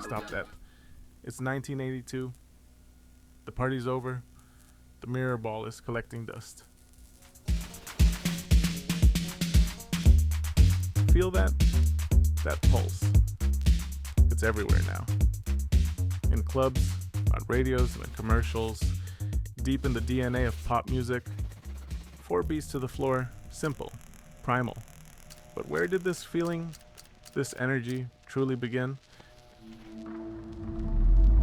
Stop that. It's 1982. The party's over. The mirror ball is collecting dust. Feel that? That pulse. It's everywhere now. In clubs, on radios and in commercials, deep in the DNA of pop music. 4 beats to the floor, simple, primal. But where did this feeling, this energy, truly begin?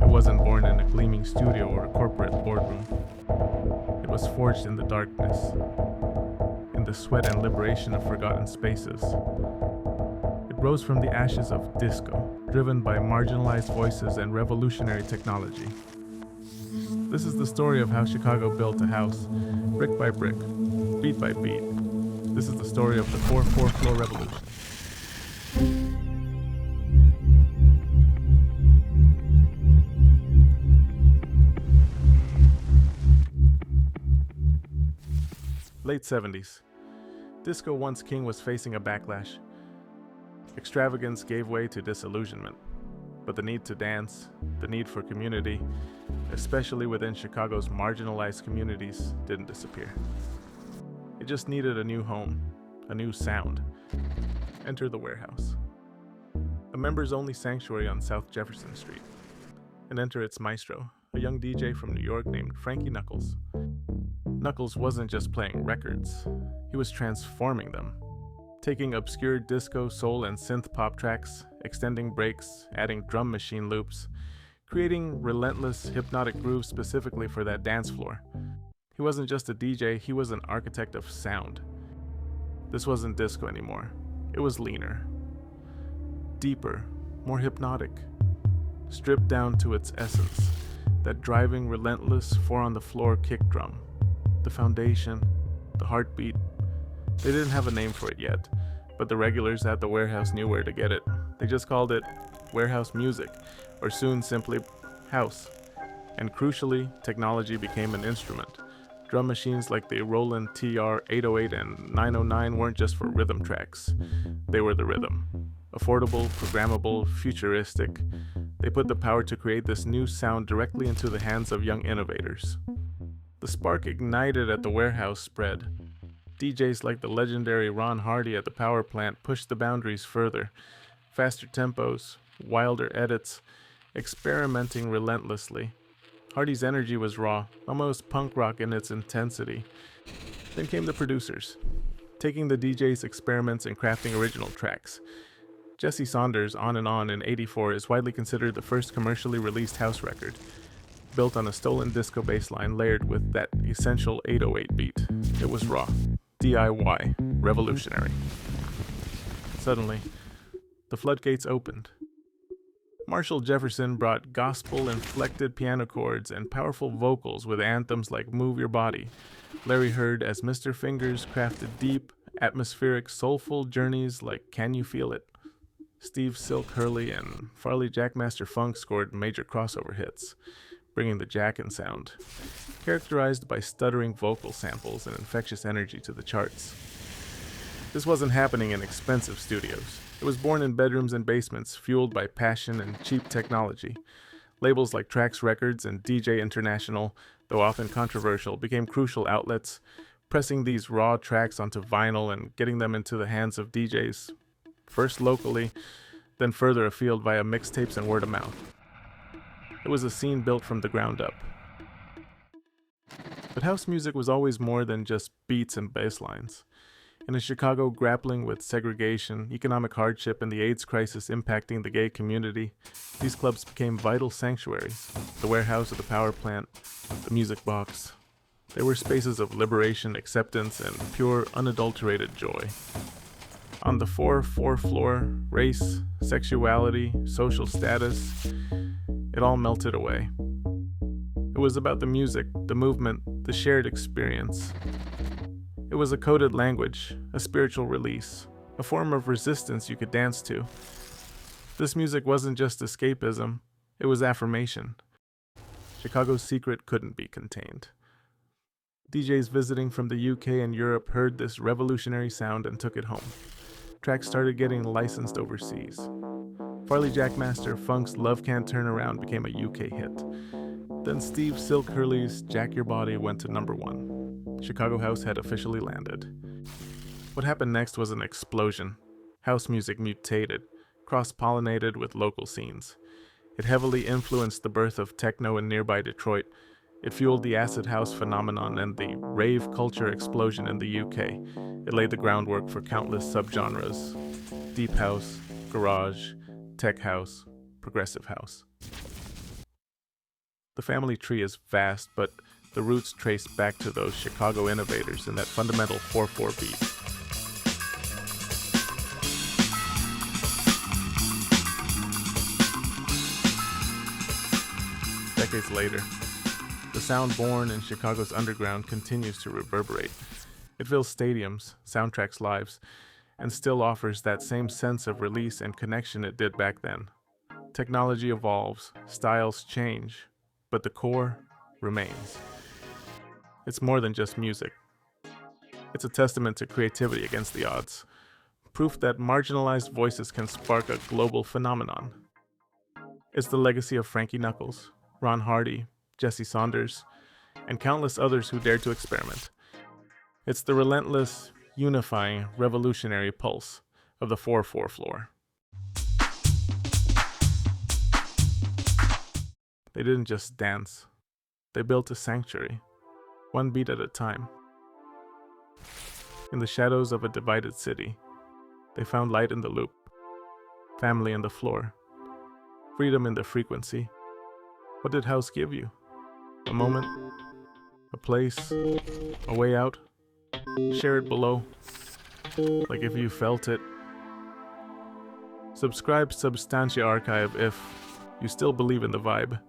It wasn't born in a gleaming studio or a corporate boardroom. It was forged in the darkness, in the sweat and liberation of forgotten spaces. It rose from the ashes of disco, driven by marginalized voices and revolutionary technology. This is the story of how Chicago built a house, brick by brick, beat by beat. This is the story of the 4/4 floor revolution. Late 70s. Disco once king was facing a backlash. Extravagance gave way to disillusionment. But the need to dance, the need for community, especially within Chicago's marginalized communities, didn't disappear. It just needed a new home, a new sound. Enter the Warehouse, a members-only sanctuary on South Jefferson Street. And enter its maestro, a young DJ from New York named Frankie Knuckles. Knuckles wasn't just playing records, he was transforming them. Taking obscure disco, soul, and synth-pop tracks, extending breaks, adding drum machine loops, creating relentless, hypnotic grooves specifically for that dance floor. He wasn't just a DJ, he was an architect of sound. This wasn't disco anymore. It was leaner, deeper, more hypnotic, stripped down to its essence, that driving, relentless, 4-on-the-floor kick drum. The foundation, the heartbeat. They didn't have a name for it yet, but the regulars at the Warehouse knew where to get it. They just called it Warehouse Music, or soon simply House. And crucially, technology became an instrument. Drum machines like the Roland TR-808 and 909 weren't just for rhythm tracks. They were the rhythm. Affordable, programmable, futuristic. They put the power to create this new sound directly into the hands of young innovators. The spark ignited at the Warehouse spread. DJs like the legendary Ron Hardy at the power plant pushed the boundaries further. Faster tempos, wilder edits, experimenting relentlessly. Hardy's energy was raw, almost punk rock in its intensity. Then came the producers, taking the DJ's experiments and crafting original tracks. Jesse Saunders' On and On in '84 is widely considered the first commercially released house record, built on a stolen disco bass line layered with that essential 808 beat. It was raw, DIY, revolutionary. Suddenly, the floodgates opened. Marshall Jefferson brought gospel-inflected piano chords and powerful vocals with anthems like Move Your Body. Larry Heard as Mr. Fingers crafted deep, atmospheric, soulful journeys like Can You Feel It? Steve Silk Hurley and Farley Jackmaster Funk scored major crossover hits, bringing the jackin' sound, characterized by stuttering vocal samples and infectious energy to the charts. This wasn't happening in expensive studios. It was born in bedrooms and basements, fueled by passion and cheap technology. Labels like Trax Records and DJ International, though often controversial, became crucial outlets, pressing these raw tracks onto vinyl and getting them into the hands of DJs, first locally, then further afield via mixtapes and word of mouth. It was a scene built from the ground up. But house music was always more than just beats and bass lines. In a Chicago grappling with segregation, economic hardship, and the AIDS crisis impacting the gay community, these clubs became vital sanctuaries. The Warehouse of the power plant, the music box. They were spaces of liberation, acceptance, and pure, unadulterated joy. On the 4/4 floor, race, sexuality, social status, it all melted away. It was about the music, the movement, the shared experience. It was a coded language, a spiritual release, a form of resistance you could dance to. This music wasn't just escapism, it was affirmation. Chicago's secret couldn't be contained. DJs visiting from the UK and Europe heard this revolutionary sound and took it home, tracks started getting licensed overseas. Farley Jackmaster Funk's Love Can't Turn Around became a UK hit. Then Steve Silk Hurley's Jack Your Body went to number 1. Chicago House had officially landed. What happened next was an explosion. House music mutated, cross-pollinated with local scenes. It heavily influenced the birth of techno in nearby Detroit. It fueled the acid house phenomenon and the rave culture explosion in the UK. It laid the groundwork for countless subgenres: deep house, garage, tech house, progressive house. The family tree is vast, but the roots trace back to those Chicago innovators and that fundamental 4/4 beat. Decades later, the sound born in Chicago's underground continues to reverberate. It fills stadiums, soundtracks lives, and still offers that same sense of release and connection it did back then. Technology evolves, styles change, but the core remains. It's more than just music. It's a testament to creativity against the odds, proof that marginalized voices can spark a global phenomenon. It's the legacy of Frankie Knuckles, Ron Hardy, Jesse Saunders, and countless others who dared to experiment. It's the relentless, unifying, revolutionary pulse of the 4/4 floor. They didn't just dance. They built a sanctuary, one beat at a time. In the shadows of a divided city, they found light in the loop, family in the floor, freedom in the frequency. What did house give you? A moment? A place? A way out? Share it below, like if you felt it. Subscribe Sub.stantia archive if you still believe in the vibe.